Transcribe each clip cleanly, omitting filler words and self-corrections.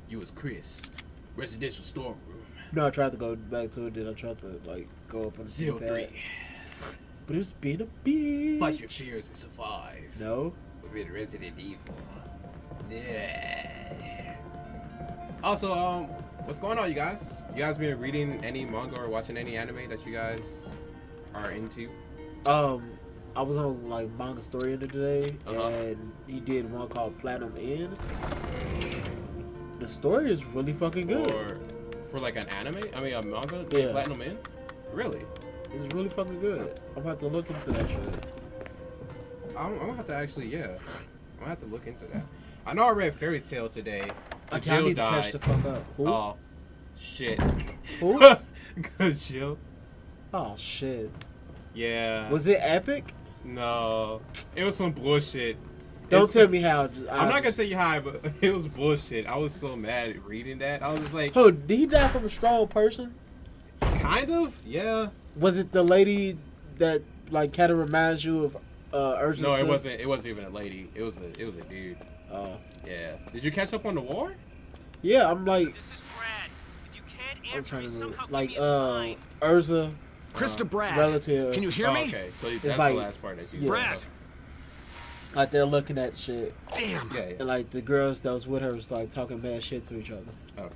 You was Chris. Residential storeroom. No, I tried to go back to it. Then I tried to like go up on the 03. But it was being a bitch. Fight your fears and survive. No. With Resident Evil. Yeah. Also, what's going on, you guys? You guys been reading any manga or watching any anime that you guys are into? I was on like Manga Story Ender today, and he did one called Platinum End. The story is really fucking good. For like an anime? I mean, a manga? Yeah. Platinum End? Really? It's really fucking good. I'm about to look into that shit. I'm gonna have to actually, yeah. I'm gonna have to look into that. I know I read Fairy Tail today. I need to catch the fuck up. Who? Oh, shit. Who? Good chill. Oh, shit. Yeah. Was it epic? No. It was some bullshit. Don't tell me how. I'm not gonna tell you how, but it was bullshit. I was so mad at reading that. I was just like, oh, did he die from a strong person? Kind of, yeah. Was it the lady that like kind of reminds you of Ursa? No, it wasn't. It wasn't even a lady. It was a dude. Oh. Yeah. Did you catch up on the war? Yeah, I'm like. This is Brad. If you can't I'm answer trying me, to somehow like give me a sign. Ursa. Krista Brad. Relative. Can you hear me? Okay, so that's like, the last part that you. Yeah. Brad. Like they're looking at shit. Damn. Yeah. And like the girls that was with her was like talking bad shit to each other. Okay.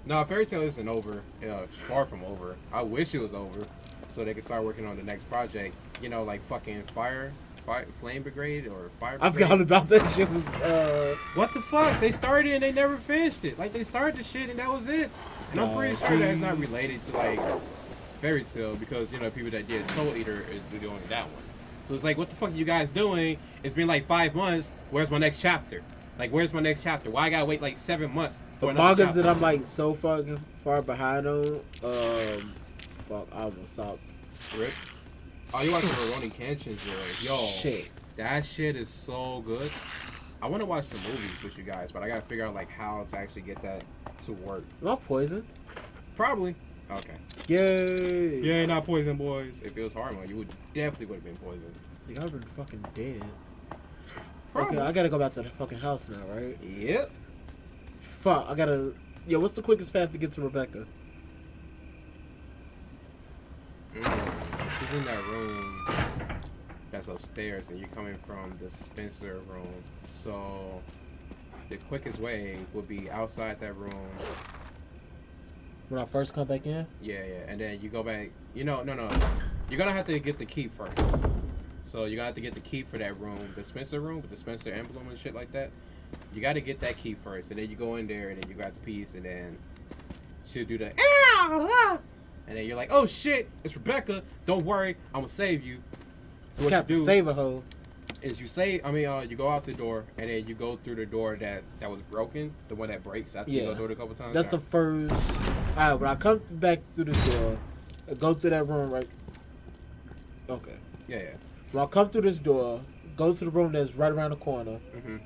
No, Fairy Tail isn't over. It's far from over. I wish it was over, so they could start working on the next project. You know, like fucking Flame Brigade or Fire Brigade. I forgot about that shit. Was What the fuck? They started and they never finished it. Like they started the shit and that was it. And I'm pretty sure that's not related to like Fairy Tail because you know people that did Soul Eater is doing that one. So it's like, what the fuck are you guys doing? It's been like 5 months. Where's my next chapter? Like, where's my next chapter? Why I gotta wait like 7 months for the another mangas chapter? that I'm like so fucking far behind on. Fuck, I almost stopped. Rip. Oh, you watching Rurouni Kenshin Zero? Yo, Shit. That shit is so good. I want to watch the movies with you guys, but I gotta figure out like how to actually get that to work. Not poison. Probably. Okay. Yay. Yeah, not poison, boys. If it was Harmon, you would definitely would have been poisoned. You gotta been fucking dead. Probably. Okay, I gotta go back to the fucking house now, right? Yep. Fuck, I gotta. Yo, what's the quickest path to get to Rebecca? She's in that room that's upstairs, and you're coming from the Spencer room. So the quickest way would be outside that room. When I first come back in? Yeah, and then you go back. You know, no. You're gonna have to get the key first. So you're gonna have to get the key for that room, the Spencer room with the Spencer emblem and shit like that. You gotta get that key first, and then you go in there, and then you grab the piece, and then she'll do the and then you're like, oh shit, it's Rebecca. Don't worry, I'm gonna save you. So what you do save a hoe. is you go out the door, and then you go through the door that was broken, the one that breaks after you go through it a couple times. That's the first. Alright, when I come back through this door, I go through that room, right? Okay. Yeah. When I come through this door, go to the room that's right around the corner, Mm-hmm.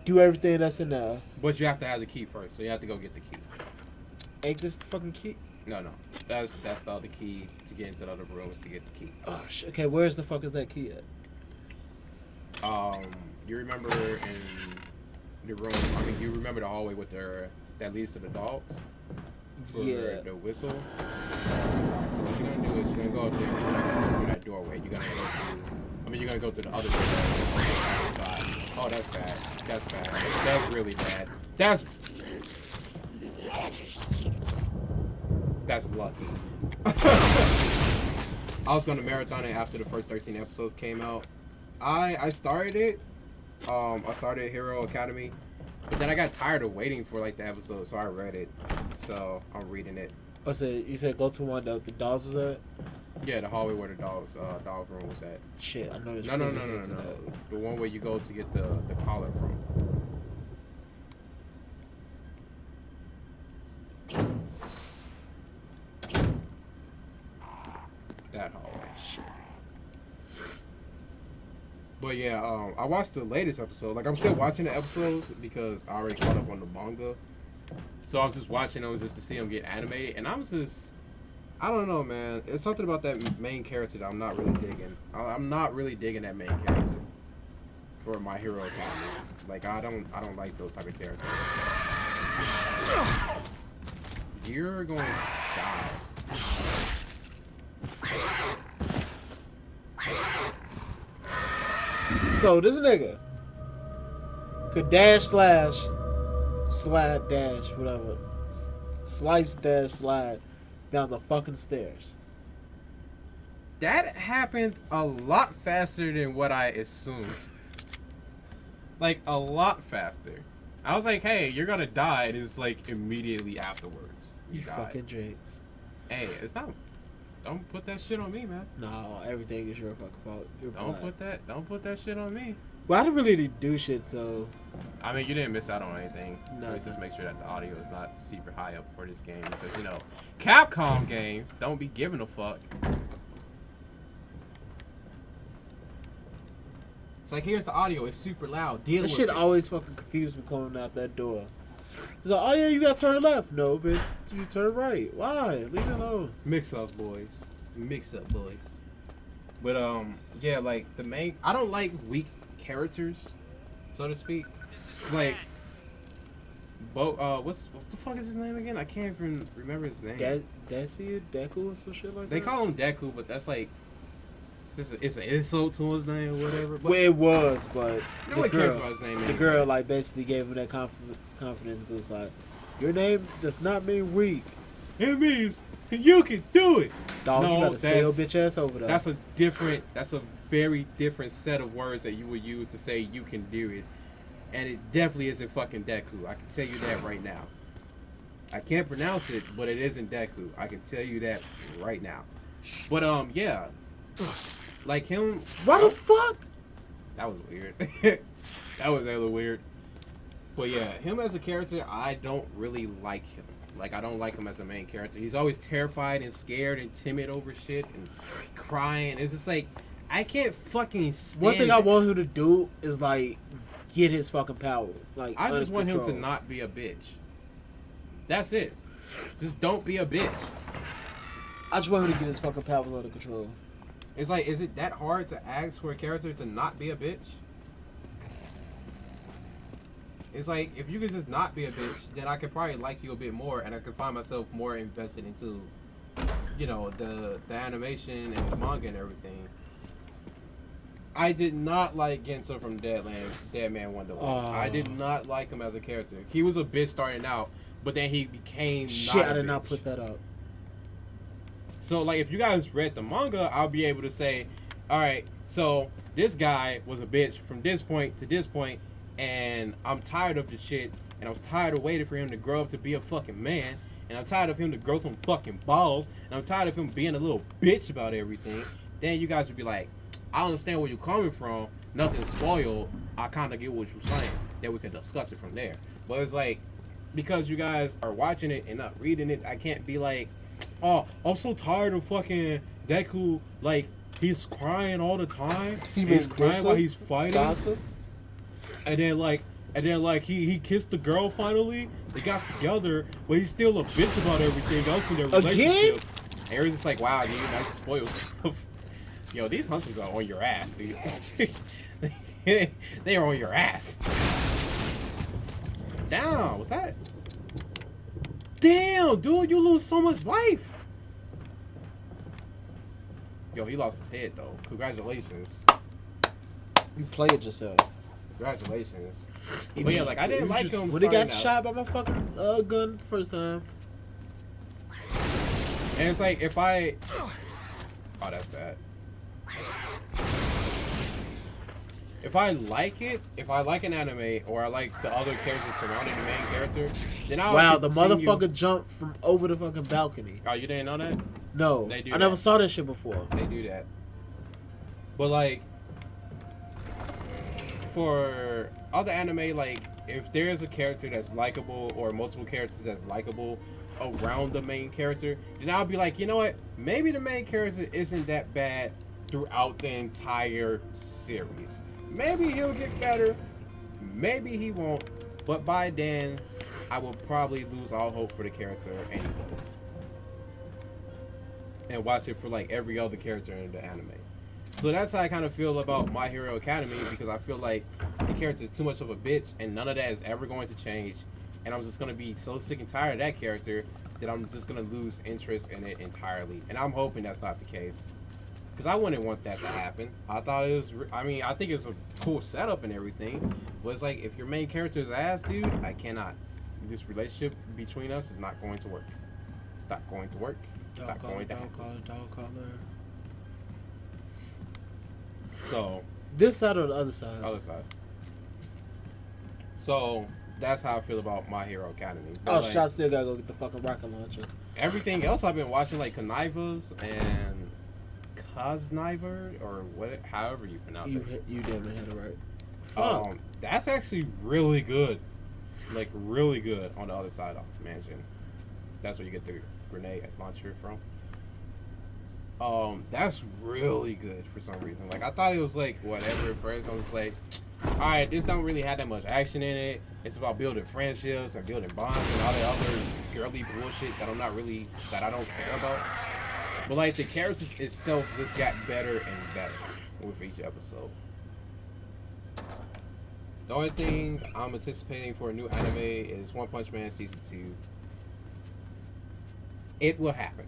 do everything that's in there. But you have to have the key first, so you have to go get the key. Ain't this the fucking key? No. That's the other key to get into the other room is to get the key. Oh shit. Okay, where's the fuck is that key at? You remember in the room? I mean, you remember the hallway with that leads to the dogs? For the whistle. So what you're gonna do is you're gonna go up there through that doorway. You're gonna go through the other door. Side. Oh, that's bad. That's bad. That's really bad. That's lucky. I was gonna marathon it after the first 13 episodes came out. I started it. I started Hero Academy, but then I got tired of waiting for like the episode, so I read it. So I'm reading it. Oh, so you said go to one that the dogs was at? Yeah, the hallway where the dog room was at. Shit, I know there's No. The one where you go to get the collar from. That hallway. Shit. But yeah, I watched the latest episode. Like I'm still watching the episodes because I already caught up on the manga. So I was just watching those just to see them get animated, and I don't know, man. It's something about that main character that I'm not really digging. I'm not really digging that main character for My Hero Academy. Like I don't like those type of characters. You're going to die. So this nigga could dash slash slide dash whatever slice dash slide down the fucking stairs. That happened a lot faster than what I assumed. Like, a lot faster. I was like, hey, you're gonna die, and it's like immediately afterwards. You died. fucking drakes. Hey, it's not. Don't put that shit on me, man. No, everything is your fucking fault. You're Don't put that shit on me. Well, I didn't really do shit, so. I mean, you didn't miss out on anything. No. Let's just make sure that the audio is not super high up for this game because, you know, Capcom games don't be giving a fuck. It's like, here's the audio. It's super loud. Deal That with shit it. always fucking confused me coming out that door. It's like, oh yeah, you gotta turn left. No, bitch, you turn right. Why? Leave it alone. Mix up, boys. Mix up, boys. But, yeah, like, the main... I don't like weak characters, so to speak. It's like... what the fuck is his name again? I can't even remember his name. Deku or some shit like that? They call him Deku, but that's like... It's an insult to his name or whatever. But Well, it was, but no one cares about his name the anyways. girl, like, basically gave him that confidence boost. Like, your name does not mean weak. It means you can do it. Dog, No, you gotta stay your that's- bitch ass over there. That's a very different set of words that you would use to say you can do it. And it definitely isn't fucking Deku. I can tell you that right now. I can't pronounce it, but it isn't Deku. I can tell you that right now. But yeah. Like him. What the fuck? That was weird. That was hella weird. But yeah, him as a character, I don't really like him. Like, I don't like him as a main character. He's always terrified and scared and timid over shit and crying. It's just like, I can't fucking stand One thing I want him to do is, like, get his fucking power. Like, I just under want him to control. not be a bitch. That's it. Just don't be a bitch. I just want him to get his fucking powers under control. It's like, is it that hard to ask for a character to not be a bitch? It's like, if you could just not be a bitch, then I could probably like you a bit more, and I could find myself more invested into, you know, the animation and the manga and everything. I did not like Genso from Dead Man Wonderland. I did not like him as a character. He was a bitch starting out, but then he became Shit, not I a did not bitch. put that up. So, like, if you guys read the manga, I'll be able to say, all right, so this guy was a bitch from this point to this point, and I'm tired of the shit, and I was tired of waiting for him to grow up to be a fucking man, and I'm tired of him to grow some fucking balls, and I'm tired of him being a little bitch about everything. Then you guys would be like, I understand where you're coming from. Nothing spoiled. I kind of get what you're saying. Then we can discuss it from there. But it's like, because you guys are watching it and not reading it, I can't be like, oh, I'm so tired of fucking Deku. Like, he's crying all the time. He's crying while he's fighting. And then like he kissed the girl finally. They got together, but he's still a bitch about everything else in their relationship. And everyone's just like, wow, dude, nice to spoil stuff. Yo, these hunters are on your ass, dude. They are on your ass. Damn, what's that? Damn, dude, you lose so much life. Yo, he lost his head, though. Congratulations. You played yourself. Congratulations. But yeah, like, I didn't like him. When he got starting out. shot by my fucking gun the first time. And it's like, if I... Oh, that's bad. If I like it, if I like an anime, or I like the other characters surrounding the main character, then I'll Wow, the continue- motherfucker jumped from over the fucking balcony. Oh, you didn't know that? No, They do I never that. saw that shit before. They do that. But like, for other anime, like, if there's a character that's likable or multiple characters that's likable around the main character, then I'll be like, you know what? Maybe the main character isn't that bad throughout the entire series. Maybe he'll get better. Maybe he won't. But by then, I will probably lose all hope for the character anyways. And watch it for like every other character in the anime. So that's how I kind of feel about My Hero Academy, because I feel like the character is too much of a bitch and none of that is ever going to change. and I'm just gonna be so sick and tired of that character that I'm just gonna lose interest in it entirely. And I'm hoping that's not the case, because I wouldn't want that to happen. I thought it was. I mean, I think it's a cool setup and everything, but it's like if your main character is ass, dude, I cannot. This relationship between us is not going to work. It's not going to work. It's not going to happen. Dog collar. So This side or the other side? other side. So that's how I feel about My Hero Academy. But Oh, like, shit, I still gotta go get the fucking rocket launcher. everything else I've been watching, like Connivers and Cosniver, or what, however you pronounce it. You damn near had it right. Fuck. That's actually really good. Like really good on the other side of the mansion. That's where you get the grenade launcher from. That's really good for some reason. Like I thought it was like whatever at first. I was like, alright, this don't really have that much action in it. It's about building friendships and building bonds and all the other girly bullshit that I don't care about. But like the characters itself just got better and better with each episode. The only thing I'm anticipating for a new anime is One Punch Man Season 2. It will happen.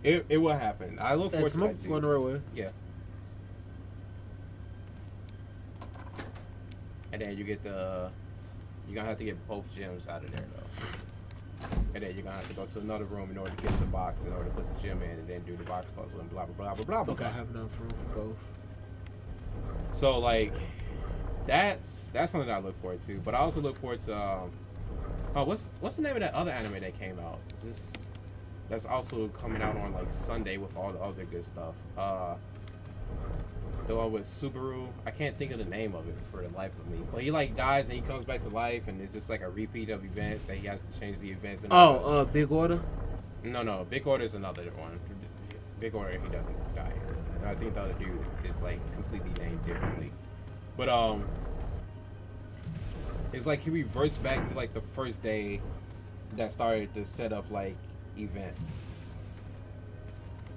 it will happen. I look forward to that too. Going the right way. Yeah. And then you're gonna have to get both gems out of there though. And then you're gonna have to go to another room in order to get the box, in order to put the gem in, and then do the box puzzle and blah blah blah blah blah blah. Okay, I have enough room for both. So like, that's something that I look forward to. But I also look forward to what's the name of that other anime that came out? That's also coming out on like Sunday with all the other good stuff. The one with Subaru. I can't think of the name of it for the life of me. But he like dies and he comes back to life, and it's just like a repeat of events that he has to change the events. Big Order? No. Big Order is another one. Big Order, he doesn't die. I think the other dude is like completely named differently. But it's like he reversed back to like the first day that started the set of like events.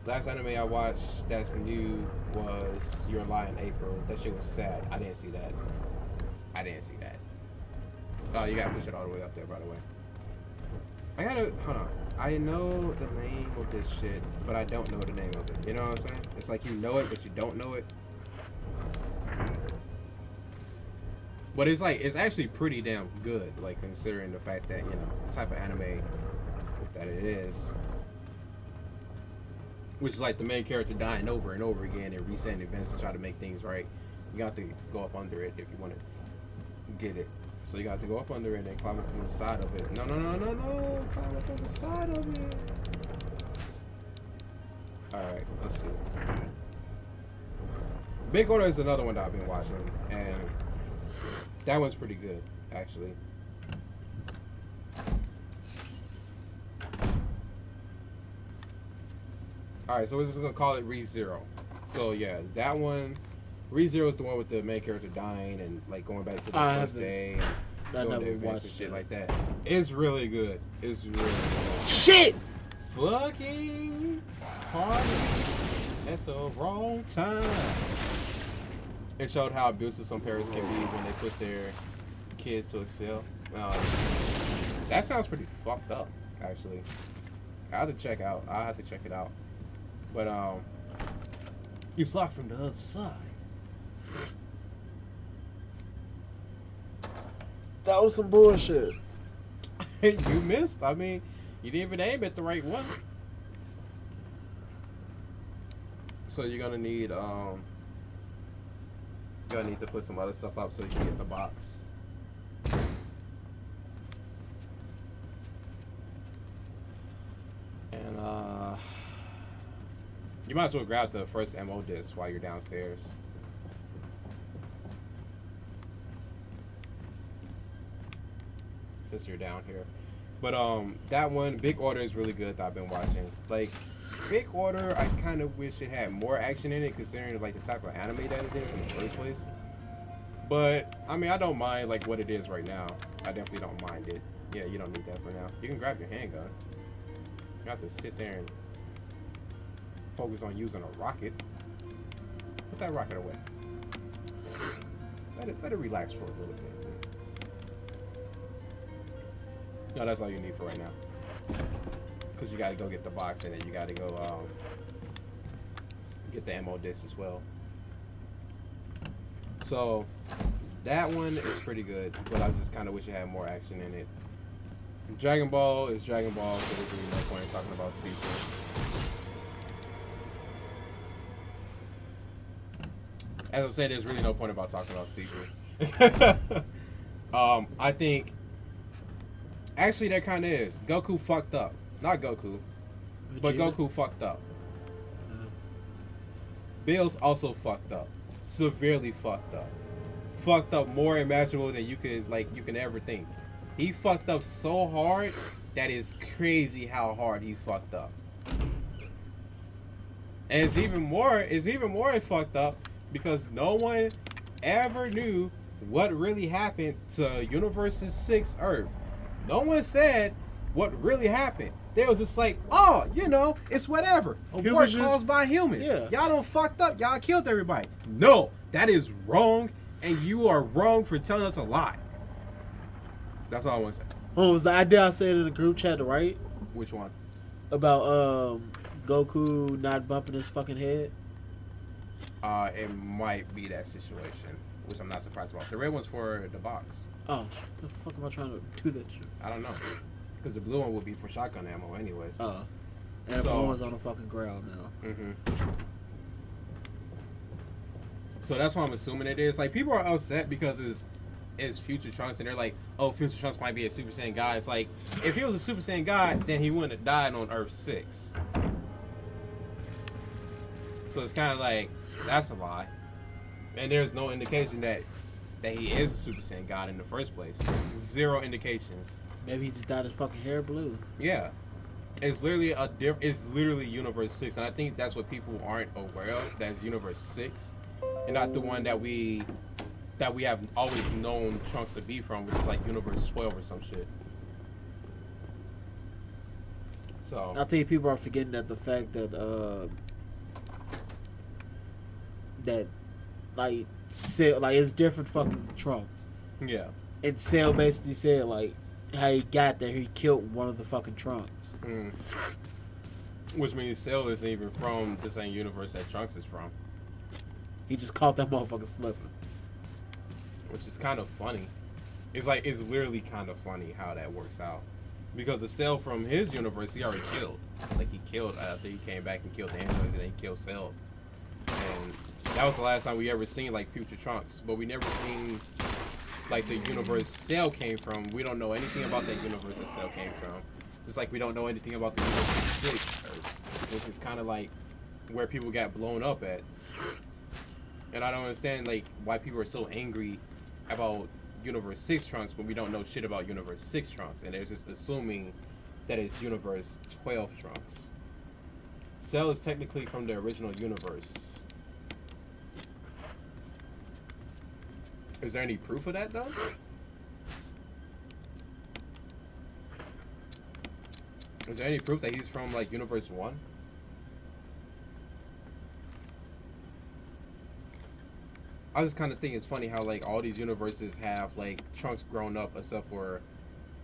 Last anime I watched that's new was Your Lie in April. That shit was sad. I didn't see that. Oh, you gotta push it all the way up there, by the way. Hold on. I know the name of this shit, but I don't know the name of it. You know what I'm saying? It's like you know it, but you don't know it. But it's like, it's actually pretty damn good, like considering the fact that, you know, the type of anime that it is. Which is like the main character dying over and over again and resetting events to try to make things right. You got to go up under it if you want to get it. So you got to go up under it and then climb up on the side of it. No. Climb up on the side of it. Alright, let's see. Big Order is another one that I've been watching. And that one's pretty good, actually. Alright, so we're just gonna call it RE0. So yeah, that one, RE0 is the one with the main character dying and like going back to the first day and going to events and shit like that. It's really good. It's really good. Shit! Fucking party at the wrong time. It showed how abusive some parents can be when they put their kids to excel. That sounds pretty fucked up, actually. I'll have to check it out. But you saw it from the other side. That was some bullshit. You missed. I mean, you didn't even aim at the right one. So you're gonna need to put some other stuff up so you can get the box. And you might as well grab the first MO disc while you're downstairs. Since you're down here. But that one, Big Order, is really good that I've been watching. Like, Big Order, I kind of wish it had more action in it, considering like the type of anime that it is in the first place. But I mean, I don't mind like what it is right now. I definitely don't mind it. Yeah, you don't need that for now. You can grab your handgun. You have to sit there and focus on using a rocket. Put that rocket away. Let it relax for a little bit. No, that's all you need for right now. Because you got to go get the box and then you got to go get the ammo disc as well. So that one is pretty good, but I just kind of wish it had more action in it. Dragon Ball is Dragon Ball, so there's really no point in talking about sequels. As I said, there's really no point about talking about sequels. I think actually there kind of is. Goku fucked up. Not Goku, but Goku fucked up. Bills also fucked up. Severely fucked up. Fucked up more imaginable than you can ever think. He fucked up so hard that is crazy how hard he fucked up. And it's even more fucked up because no one ever knew what really happened to Universe 6 Earth. No one said what really happened. They was just like, oh, you know, it's whatever. A war caused by humans. Yeah. Y'all done fucked up. Y'all killed everybody. No, that is wrong, and you are wrong for telling us a lie. That's all I want to say. Oh, was the idea I said in the group chat, right? Which one? About Goku not bumping his fucking head? It might be that situation, which I'm not surprised about. The red one's for the box. Oh, the fuck am I trying to do that shit? I don't know. Because the blue one will be for shotgun ammo anyways. Oh. And the blue one's on the fucking ground now. Mm-hmm. So that's what I'm assuming it is. Like, people are upset because it's Future Trunks, and they're like, oh, Future Trunks might be a Super Saiyan God. It's like, if he was a Super Saiyan God, then he wouldn't have died on Earth 6. So it's kind of like, that's a lie. And there's no indication that he is a Super Saiyan God in the first place. Zero indications. Maybe he just dyed his fucking hair blue. Yeah. It's literally it's literally Universe 6, and I think that's what people aren't aware of. That's Universe 6, and not the one that we have always known Trunks to be from, which is like Universe 12 or some shit. So I think people are forgetting that the fact that like Cell, like it's different fucking Trunks. yeah. And Cell basically said like how he got there, he killed one of the fucking Trunks. Mm. Which means Cell isn't even from the same universe that Trunks is from. He just caught that motherfucker slipping. Which is kind of funny. It's literally kind of funny how that works out. Because the Cell from his universe, he already killed. Like, he killed after he came back and killed the androids, and then he killed Cell. And that was the last time we ever seen, like, Future Trunks. But we never seen, like, the universe Cell came from. We don't know anything about that universe that Cell came from. Just like we don't know anything about the universe 6, which is kind of like where people got blown up at. And I don't understand, like, why people are so angry about Universe 6 Trunks when we don't know shit about Universe 6 Trunks, and they're just assuming that it's Universe 12 Trunks. Cell is technically from the original universe. Is there any proof of that, though? Is there any proof that he's from, like, Universe 1? I just kind of think it's funny how, like, all these universes have, like, Trunks grown up except for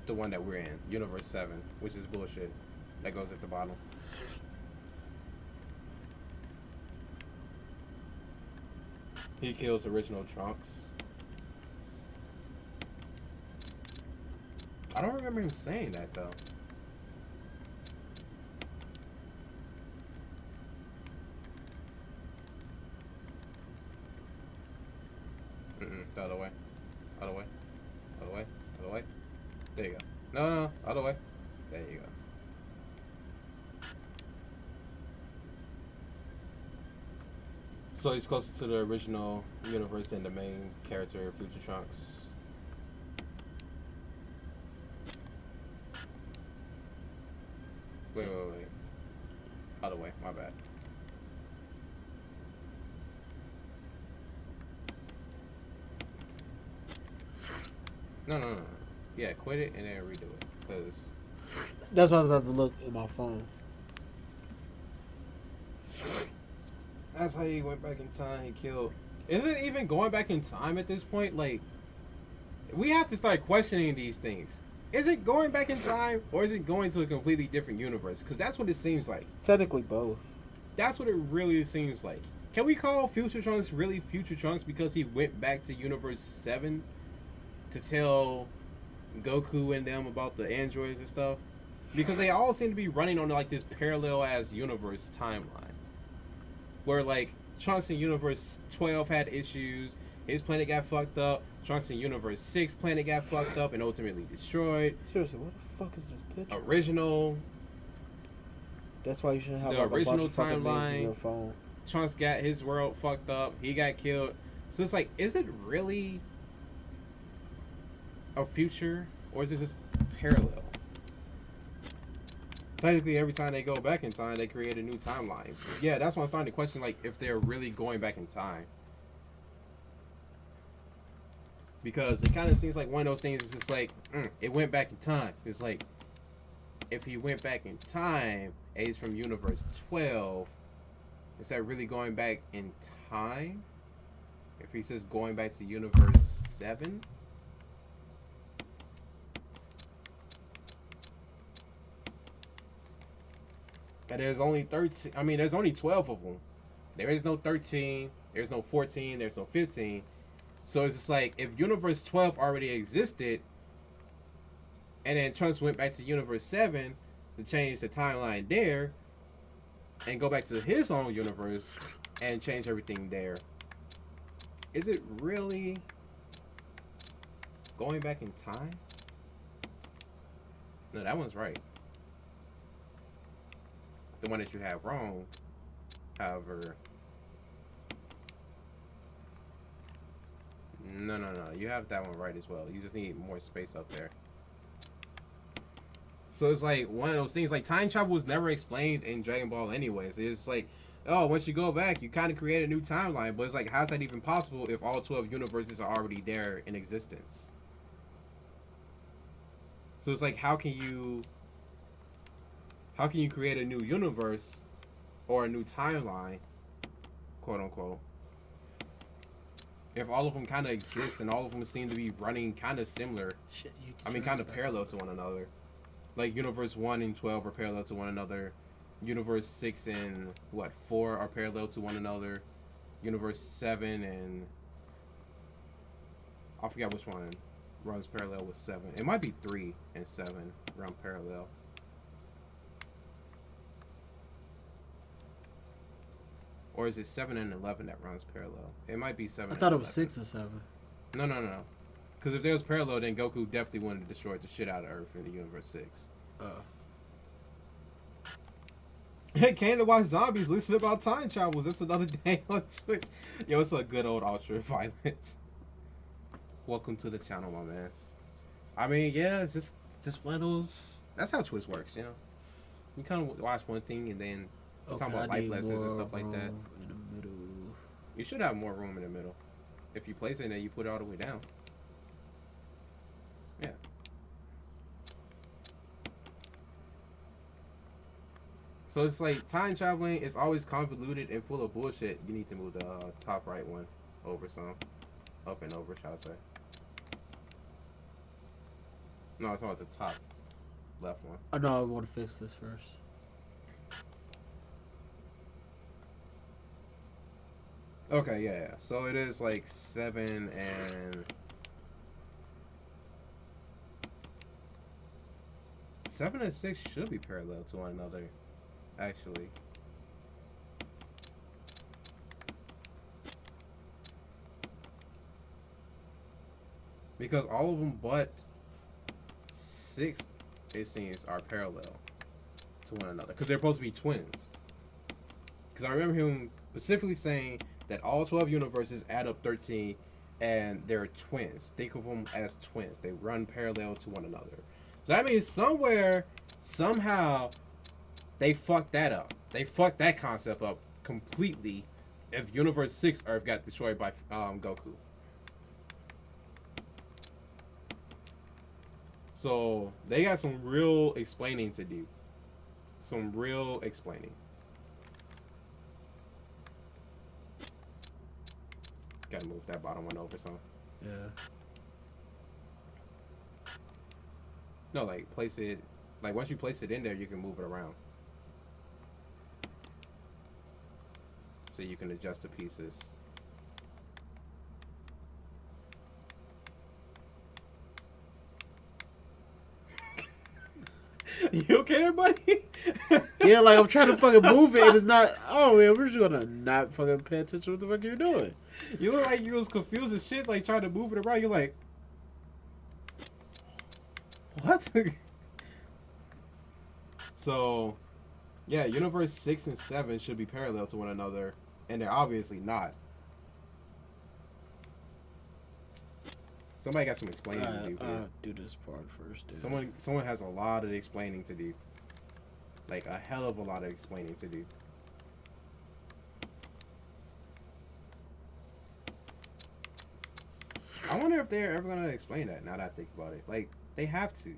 the one that we're in, Universe 7, which is bullshit. That goes at the bottom. He kills original Trunks. I don't remember him saying that, though. The other way. Other way. Other way. Other way. There you go. No. Other way. There you go. So he's closer to the original universe than the main character, Future Trunks. Wait. Other way. My bad. No. Yeah, quit it and then redo it. Cause that's what I was about to look at my phone. That's how he went back in time. He killed. Is it even going back in time at this point? Like, we have to start questioning these things. Is it going back in time, or is it going to a completely different universe? Because that's what it seems like. Technically both. That's what it really seems like. Can we call Future Trunks really Future Trunks because he went back to Universe 7 to tell Goku and them about the androids and stuff? Because they all seem to be running on like this parallel ass universe timeline. Where like Trunks in Universe 12 had issues, his planet got fucked up, Trunks in Universe 6 planet got fucked up and ultimately destroyed. Seriously, what the fuck is this picture? Original. That's why you shouldn't have The like, original a bunch of fucking names timeline. in your phone. Trunks got his world fucked up. He got killed. So it's like, is it really a future, or is it just parallel? Technically, every time they go back in time, they create a new timeline. Yeah, that's why I'm starting to question, like, if they're really going back in time. Because it kind of seems like one of those things is just like, it went back in time. It's like, if he went back in time, and he's from Universe 12, is that really going back in time? If he's just going back to Universe 7? And there's only 13. I mean, there's only 12 of them. There is no 13. There's no 14. There's no 15. So it's just like, if Universe 12 already existed, and then Trunks went back to Universe 7 to change the timeline there, and go back to his own universe and change everything there, is it really going back in time? No, that one's right. The one that you have wrong, however, no, you have that one right as well. You just need more space up there. So it's like one of those things, like time travel was never explained in Dragon Ball anyways. It's like, oh, once you go back, you kind of create a new timeline. But it's like, how's that even possible if all 12 universes are already there in existence? So it's like, how can you create a new universe or a new timeline, quote unquote, if all of them kind of exist and all of them seem to be running kind of similar? Shit, Kind of parallel to one another. Like Universe 1 and 12 are parallel to one another. Universe 6 and 4 are parallel to one another. Universe 7 and I forgot which one runs parallel with 7. It might be 3 and 7 run parallel. Or is it 7 and 11 that runs parallel? It might be 7. I thought it was 6 and 7. No. Because if there was parallel, then Goku definitely wanted to destroy the shit out of Earth in the Universe 6. Hey, came to watch zombies, listen about time travels. That's another day on Twitch. Yo, it's a good old ultra violence. Welcome to the channel, my man. I mean, yeah, it's just one of those. That's how Twitch works, you know. You kind of watch one thing and then talk about life lessons and stuff like that. In the middle. You should have more room in the middle. If you place it in there, you put it all the way down. Yeah. So it's like time traveling is always convoluted and full of bullshit. You need to move the top right one over some. Up and over, shall I say. No, it's about the top left one. Oh no, I want to fix this first. Okay, yeah. So it is like 7 and 7 and 6 should be parallel to one another, actually. Because all of them but 6, it seems, are parallel to one another. Because they're supposed to be twins. Because I remember him specifically saying that all 12 universes add up 13 and they're twins. Think of them as twins. They run parallel to one another. So that means somewhere, somehow, they fucked that up. They fucked that concept up completely if Universe 6 Earth got destroyed by Goku. So they got some real explaining to do. Some real explaining. Gotta move that bottom one over some. Yeah. No, like place it. Like once you place it in there, you can move it around. So you can adjust the pieces. You okay there, buddy? Yeah, like I'm trying to fucking move it and it's not. Oh man, we're just gonna not fucking pay attention to what the fuck you're doing. You look like you was confused as shit, like trying to move it around. You're like, what? So, yeah, Universe 6 and 7 should be parallel to one another, and they're obviously not. Somebody got some explaining to do here. Do this part first. Dude. Someone has a lot of explaining to do. Like a hell of a lot of explaining to do. I wonder if they're ever gonna explain that. Now that I think about it, like they have to.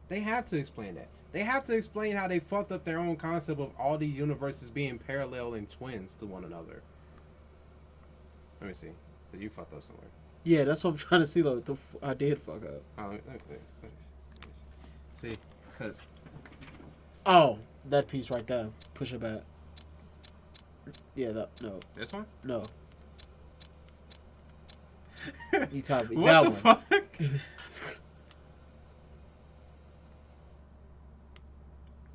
They have to explain that. They have to explain how they fucked up their own concept of all these universes being parallel and twins to one another. Let me see. Did you fucked up somewhere? Yeah, that's what I'm trying to see. Like, I did fuck up. Oh, let me see. Because. Oh, that piece right there. Push it back. Yeah, no. This one? No. You taught me What that the one. Fuck?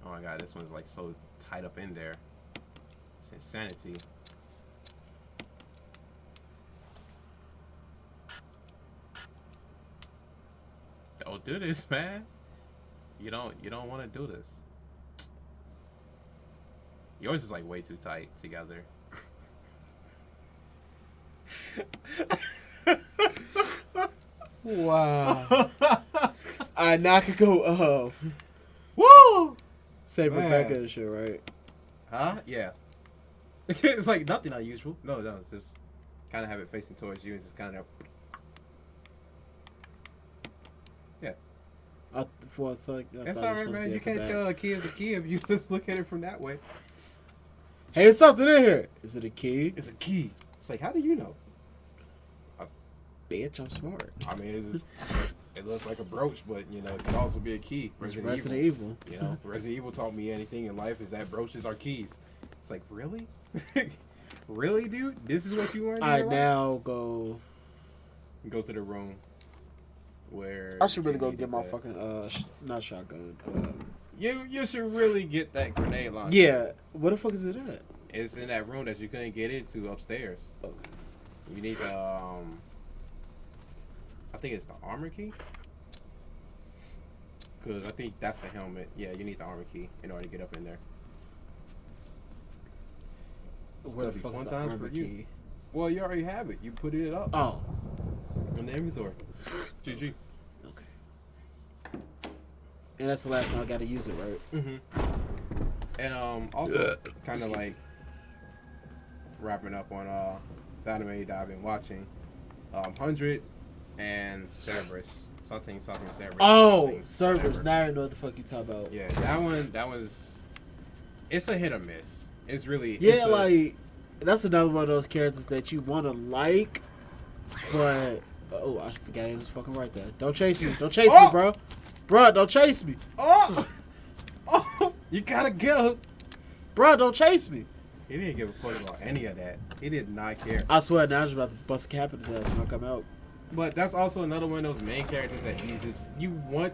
Oh my god, this one's like so tied up in there. It's insanity. Don't do this, man. You don't want to do this. Yours is like way too tight together. Wow. Now I could go, Woo! save Man. Rebecca and shit, right? Huh? Yeah. It's like nothing unusual. No, it's just kind of have it facing towards you and just kind of. Yeah. For a sec, That's alright, man. You can't tell a key is a key if you just look at it from that way. Hey, it's something in here. Is it a key? It's a key. It's like, how do you know? Bitch, I'm smart. I mean, it's just, it looks like a brooch, but you know, it could also be a key. It's Resident Evil. You know, Resident Evil taught me anything in life is that brooches are keys. It's like, really? Really, dude? This is what you learned? I now go. Go to the room where I should really you go need get my that. fucking not shotgun. You should really get that grenade launcher. Yeah. Where the fuck is it at? It's in that room that you couldn't get into upstairs. Okay. You need the I think it's the armor key. Cause I think that's the helmet. Yeah, you need the armor key in order to get up in there. Where the fuck is the times armor for you. key? Well, you already have it. You put it up Oh. in the inventory. GG. Okay. And that's the last time I got to use it, right? Mm-hmm. And also kind of like wrapping up on the anime that I've been watching. 100 and Cerberus. Something Cerberus. Oh, something, Cerberus. whatever. Now I know what the fuck you talk about. Yeah, that one's. It's a hit or miss. It's really. Yeah, it's like that's another one of those characters that you want to like, but oh, I forgot he was fucking right there. Don't chase me. Don't chase me, bro. Bro, don't chase me. Oh, you gotta go. Bro, don't chase me. He didn't give a fuck about any of that. He did not care. I swear, now I'm just about to bust a cap in his ass when I come out. But that's also another one of those main characters that you want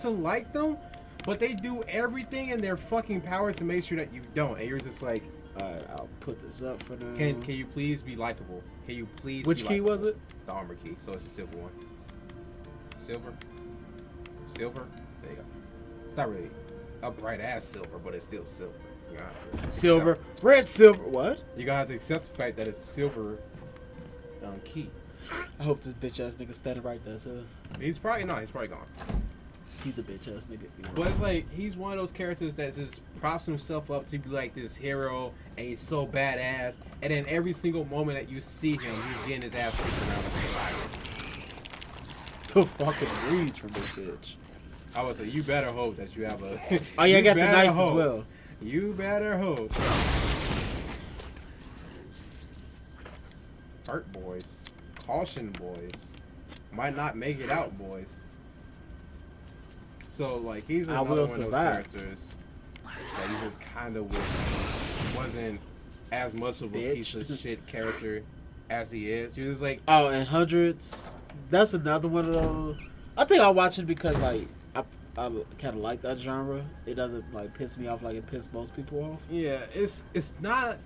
to like them, but they do everything in their fucking power to make sure that you don't. And you're just like, Alright, I'll put this up for now. can you please be likable? Can you please? Which be key likable? was it? The armor key. So it's a silver one. Silver. There you go. It's not really a bright ass silver, but it's still silver. You gotta have to Silver, accept- red, silver. What? You're gonna have to accept the fact that it's a silver key. I hope this bitch ass nigga standing right there too. He's probably gone. He's a bitch ass nigga. But it's like he's one of those characters that just props himself up to be like this hero, and he's so badass. And then every single moment that you see him, he's getting his ass kicked around the fire. The fucking breeze from this bitch. I would say you better hope that you have a. Oh yeah, I you got the better knife hope. as well. You better hope. Hurt boys. Caution boys. Might not make it out, boys. So like he's I another Will one of those Survive. characters that you just kind of wish wasn't as much of a Bitch. piece of shit character as he is. You're just like, Oh, and Hundreds. That's another one of those. I think I watch it because like I kind of like that genre. It doesn't like piss me off like it pisses most people off. yeah, it's not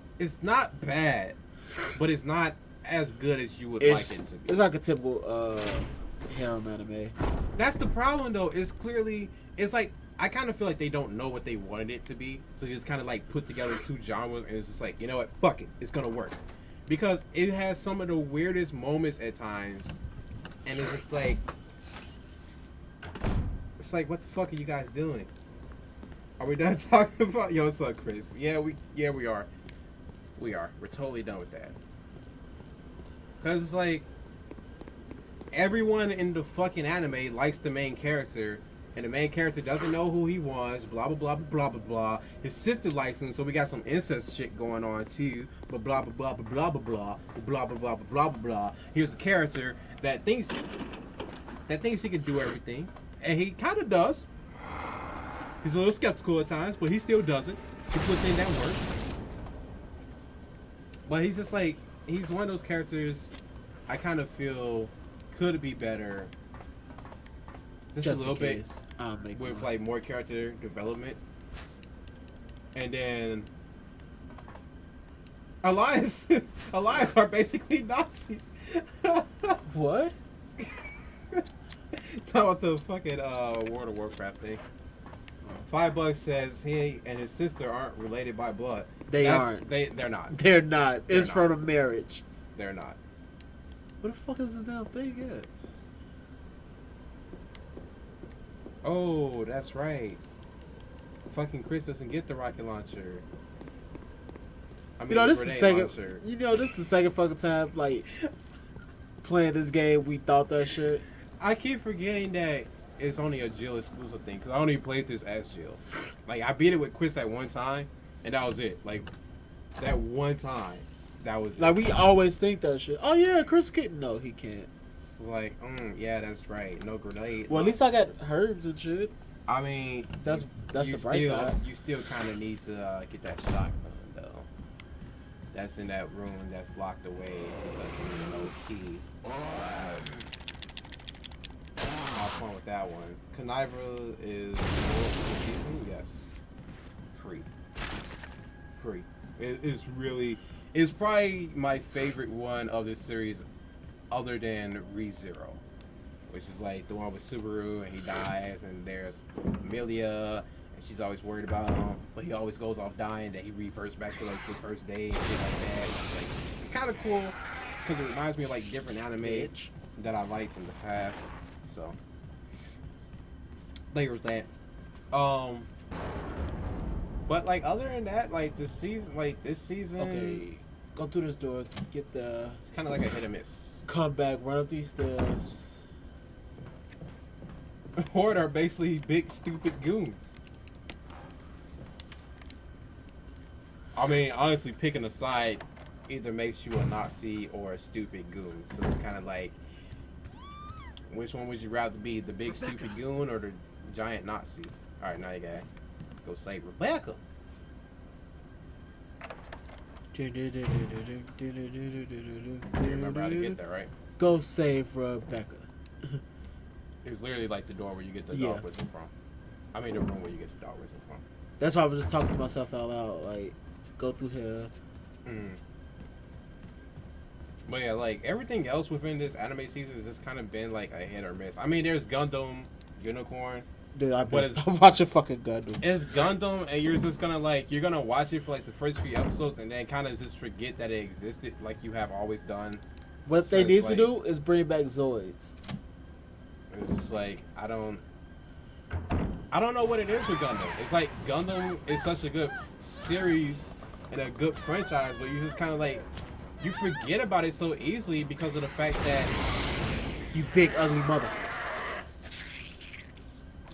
bad, but it's not as good as you would like it to be. It's like a typical harem anime. That's the problem though. It's like I kind of feel like they don't know what they wanted it to be, so they just kind of like put together two genres, and it's just like, you know what, fuck it, it's gonna work, because it has some of the weirdest moments at times, and it's just like, what the fuck are you guys doing? Are we done talking about? Yo, what's up, Chris? Yeah, we are. We're totally done with that, cause it's like everyone in the fucking anime likes the main character. And the main character doesn't know who he was, blah, blah, blah, blah, blah, blah. His sister likes him, so we got some incest shit going on, too. But blah, blah, blah, blah, blah, blah, blah, blah, blah, blah, blah, blah, blah. Here's a character that thinks he can do everything. And he kind of does. He's a little skeptical at times, but he still does it. He puts in that work. But he's just like, he's one of those characters I kind of feel could be better. Just a little bit with like more character development, and then Alliance are basically Nazis. What? Talk about the fucking World of Warcraft thing. $5 says he and his sister aren't related by blood. They're not. They're not. They're It's not. from a marriage. They're not. What the fuck is the damn thing at? Oh, that's right. Fucking Chris doesn't get the rocket launcher. I mean, This is the grenade second. launcher. This is the second fucking time like playing this game. We thought that shit. I keep forgetting that it's only a Jill exclusive thing, because I only played this as Jill. Like, I beat it with Chris that one time, and that was it. Like, that one time, that was it. Like, we always think that shit. Oh yeah, Chris can. No, he can't. It's like, yeah, that's right. No grenade. Well, at least I got herbs and shit. I mean, That's you the bright side. You still kind of need to get that shotgun, though. That's in that room that's locked away because there's no key. Have fun with that one. Conniver is yes, free. It's probably my favorite one of this series, other than ReZero, which is like the one with Subaru and he dies, and there's Amelia and she's always worried about him, but he always goes off dying, that he reverts back to like the first day and shit like that. It's kind of cool because it reminds me of like different anime that I liked in the past. So there's that. But like other than that, like this season. Okay, go through this door. Get the. It's kind of like a hit or miss. Come back. Run up these stairs. Horde are basically big stupid goons. I mean, honestly, picking a side either makes you a Nazi or a stupid goon. So it's kind of like, which one would you rather be, the big stupid goon or the giant Nazi? All right, now you gotta go save Rebecca. You remember how to get there, right? Go save Rebecca. It's literally like the door where you get the dog whistle from. I mean, the room where you get the dog whistle from. That's why I was just talking to myself out loud. Like, go through here. But yeah, like everything else within this anime season has just kind of been like a hit or miss. I mean, there's Gundam Unicorn. Dude, I better stop watching fucking Gundam. It's Gundam, and you're just gonna you're gonna watch it for like the first few episodes, and then kind of just forget that it existed, like you have always done. What they need to do is bring back Zoids. It's just like I don't know what it is with Gundam. It's like Gundam is such a good series and a good franchise, but you just kind of like you forget about it so easily because of the fact that you big ugly mother.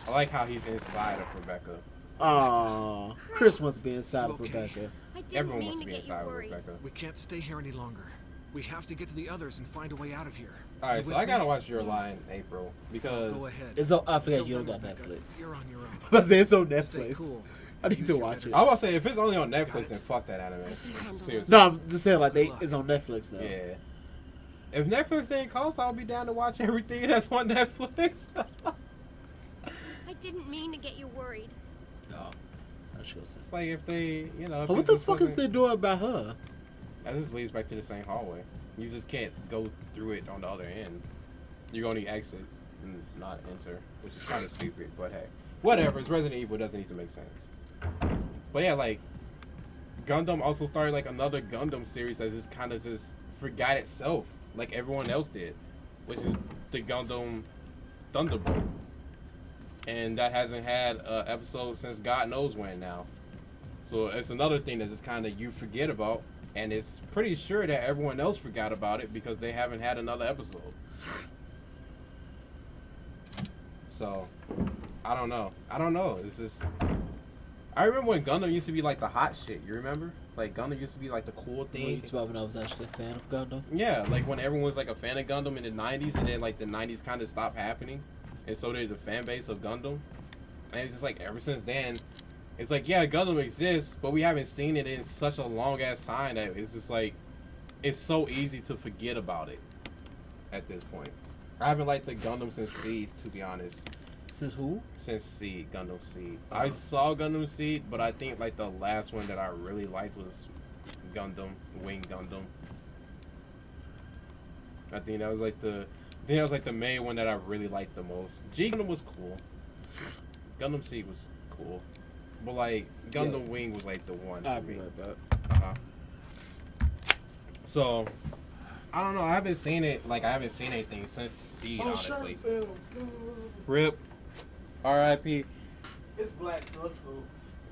I like how he's inside of Rebecca. Chris wants to be inside of Rebecca. Everyone wants to be inside of Rebecca. We can't stay here any longer. We have to get to the others and find a way out of here. All right, You so with I gotta me? watch Your Lie in April because Go ahead. It's on, I forget Don't you don't got worry, Rebecca. Netflix. You're on your own. I was saying it's on Stay Netflix. cool. I need Use to your watch better it. I was about to say if it's only on Netflix, then fuck that anime. Seriously. No, I'm just saying like it's on Netflix now. Yeah. If Netflix didn't cost, I'll be down to watch everything that's on Netflix. I didn't mean to get you worried. No, I should say. It's like if they, you know. If What it the just fuck is wasn't- they doing about her? That just leads back to the same hallway. You just can't go through it on the other end. You're only exit and not enter, which is kind of stupid. But hey, whatever. It's Resident Evil. It doesn't need to make sense. But yeah, like Gundam also started like another Gundam series that just kind of just forgot itself, like everyone else did, which is the Gundam Thunderbolt, and that hasn't had an episode since God knows when now. So it's another thing that just kind of you forget about. And it's pretty sure that everyone else forgot about it because they haven't had another episode. So, I don't know. It's just... I remember when Gundam used to be like the hot shit. You remember? Like Gundam used to be like the cool What are you thing. talking about when I was actually a fan of Gundam? Yeah, like when everyone was like a fan of Gundam in the 90s and then like the 90s kind of stopped happening. And so did the fan base of Gundam. And it's just like ever since then... It's like, yeah, Gundam exists, but we haven't seen it in such a long ass time that it's just like, it's so easy to forget about it at this point. I haven't liked the Gundam since Seed, to be honest. Since who? Since Seed, Gundam Seed. I saw Gundam Seed, but I think like the last one that I really liked was Gundam, Wing Gundam. I think that was like the main one that I really liked the most. G Gundam was cool. Gundam Seed was cool. But like Gundam Wing was like the one. I'll for be me. right back. So I don't know. I haven't seen it. Like I haven't seen anything since Seed. Honestly, RIP, R.I.P. It's black, so it's cool.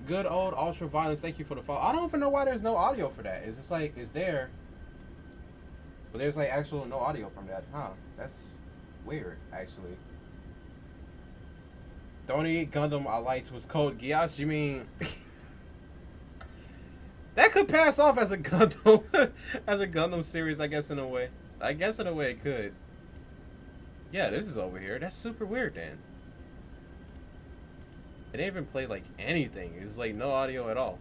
Good old Ultra Violence. Thank you for the follow. I don't even know why there's no audio for that. It's just like it's there, but there's like actual no audio from that. Huh? That's weird, actually. The only Gundam I liked was Code Geass. You mean that could pass off as a Gundam, as a Gundam series? I guess in a way. I guess in a way it could. Yeah, this is over here. That's super weird. Then it didn't even play like anything. It's like no audio at all.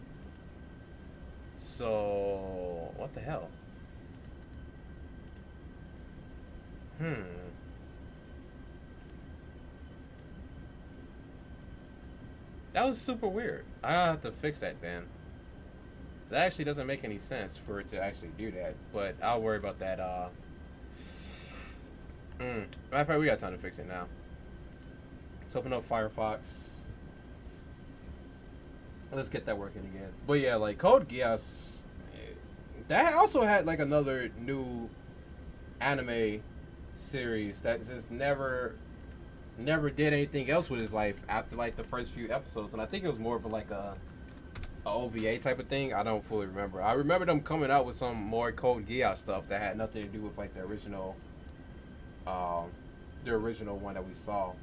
So what the hell? That was super weird. I have to fix that then. That actually doesn't make any sense for it to actually do that. But I'll worry about that. Matter of fact, we got time to fix it now. Let's open up Firefox. Let's get that working again. But yeah, like Code Geass, that also had like another new anime series that just never did anything else with his life after like the first few episodes, and I think it was more of like a OVA type of thing. I don't fully remember. I remember them coming out with some more Code Geass stuff that had nothing to do with like the original one that we saw.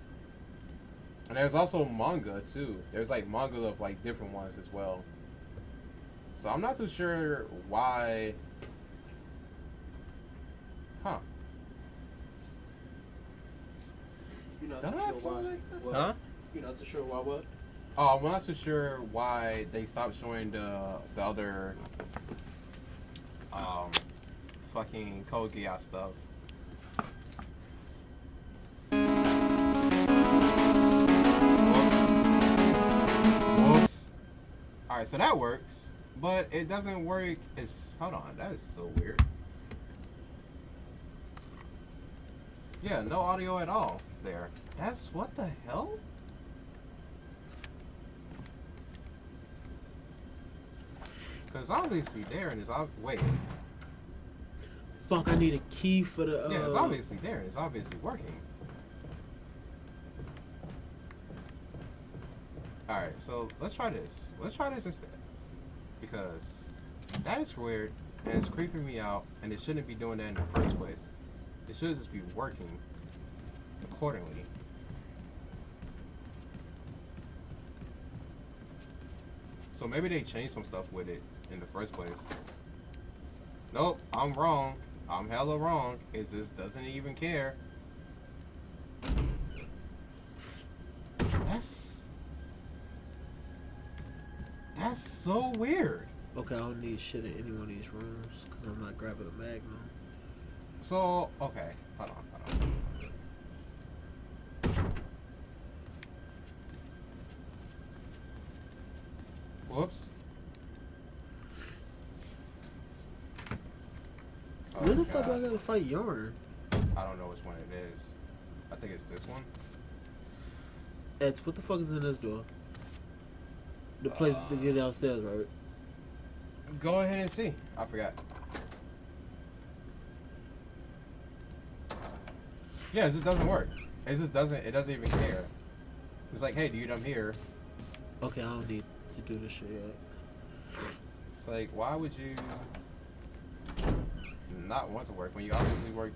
And there's also manga too. There's like manga of like different ones as well. So I'm not too sure why. Huh. You're not Don't too I sure feel why. like that? What? Huh? You're not too sure why what? Oh, I'm not too sure why they stopped showing the other fucking Code Geass stuff. Whoops. Alright, so that works, but it doesn't work. Hold on, that is so weird. Yeah, no audio at all there. That's what the hell? Because it's obviously there and it's wait. Fuck, I need a key for the. Yeah, it's obviously there and it's obviously working. Alright, so let's try this. Let's try this instead. Because that is weird and it's creeping me out and it shouldn't be doing that in the first place. It should just be working accordingly. So maybe they changed some stuff with it in the first place. Nope, I'm wrong. I'm hella wrong. It just doesn't even care. That's so weird. Okay, I don't need shit in any one of these rooms because I'm not grabbing a Magnum. So, okay. Hold on. Whoops. Oh, When the fuck do I God. gotta fight Yarn? I don't know which one it is. I think it's this one. Eds, what the fuck is in this door? The place to get downstairs, right? Go ahead and see. I forgot. Yeah, it just doesn't work. It doesn't even care. It's like, hey, dude, I'm here. Okay, I don't need to do this shit yet. It's like, why would you not want to work when you obviously work?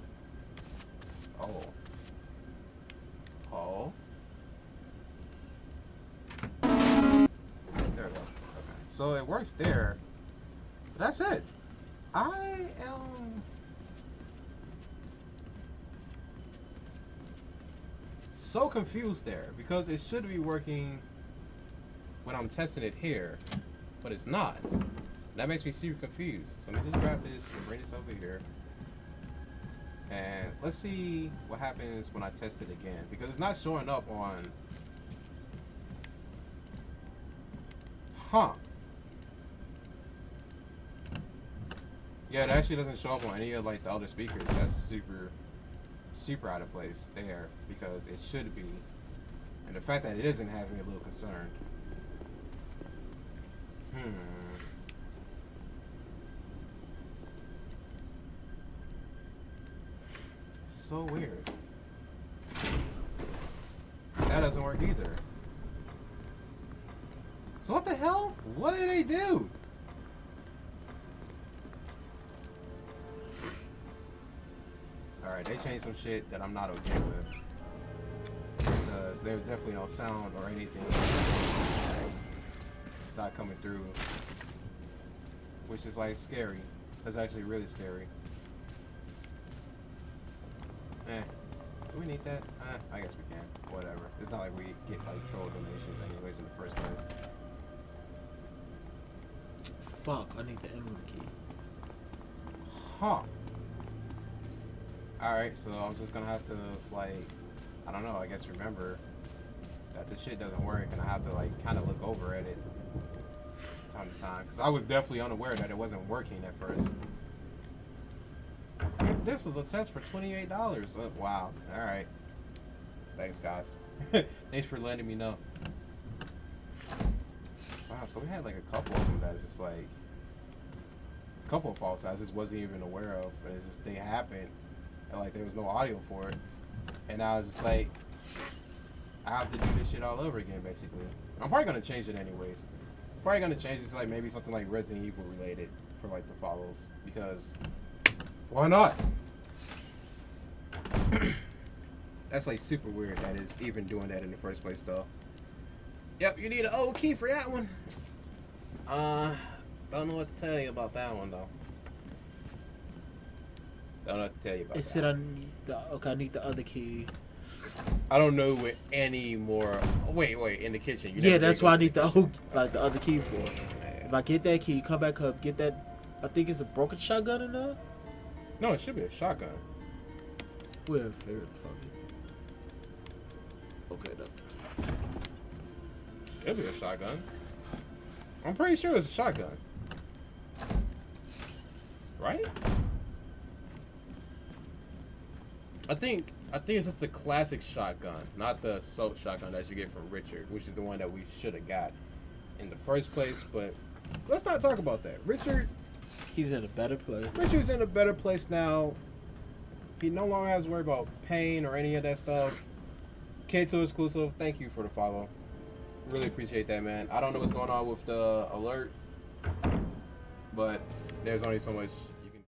Oh. There we go. Okay. So it works there. But that's it. I am so confused there because it should be working when I'm testing it here, but it's not. That makes me super confused. So let me just grab this and bring this over here. And let's see what happens when I test it again. Because it's not showing up on... Huh. Yeah, it actually doesn't show up on any of like the other speakers. That's super out of place there. Because it should be. And the fact that it isn't has me a little concerned. So weird. That doesn't work either. So what the hell? What did they do? Alright, they changed some shit that I'm not okay with. Because there's definitely no sound or anything not coming through. Which is like scary. That's actually really scary. Do we need that? I guess we can. Whatever. It's not like we get like troll donations anyways in the first place. Fuck, I need the emblem key. Huh. Alright, so I'm just gonna have to like, I don't know, I guess remember that this shit doesn't work and I have to like kind of look over at it time to time. Because I was definitely unaware that it wasn't working at first. This is a test for $28. Oh, wow. Alright. Thanks, guys. Thanks for letting me know. Wow, so we had like a couple of them that's just like... A couple of false I just wasn't even aware of. But it's just, they happened. And like there was no audio for it. And I was just like... I have to do this shit all over again, basically. I'm probably going to change it anyways. Probably going to change it to like maybe something like Resident Evil related for like the follows. Because... Why not? That's like super weird that it's even doing that in the first place though. Yep, you need an old key for that one. Don't know what to tell you about that one though. Don't know what to tell you about It that. said I need the I need the other key. I don't know what any more. Wait, in the kitchen. You Yeah, never that's did go what I to need the kitchen. the other key for. Yeah. If I get that key, come back up, get that. I think it's a broken shotgun in there. No, it should be a shotgun. Where figure the fuck is it? Okay, that's the key. It'll be a shotgun. I'm pretty sure it's a shotgun. Right? I think it's just the classic shotgun, not the assault shotgun that you get from Richard, which is the one that we should have got in the first place. But let's not talk about that. He's in a better place. Richard's in a better place now. He no longer has to worry about pain or any of that stuff. K2 exclusive, thank you for the follow. Really appreciate that, man. I don't know what's going on with the alert, but there's only so much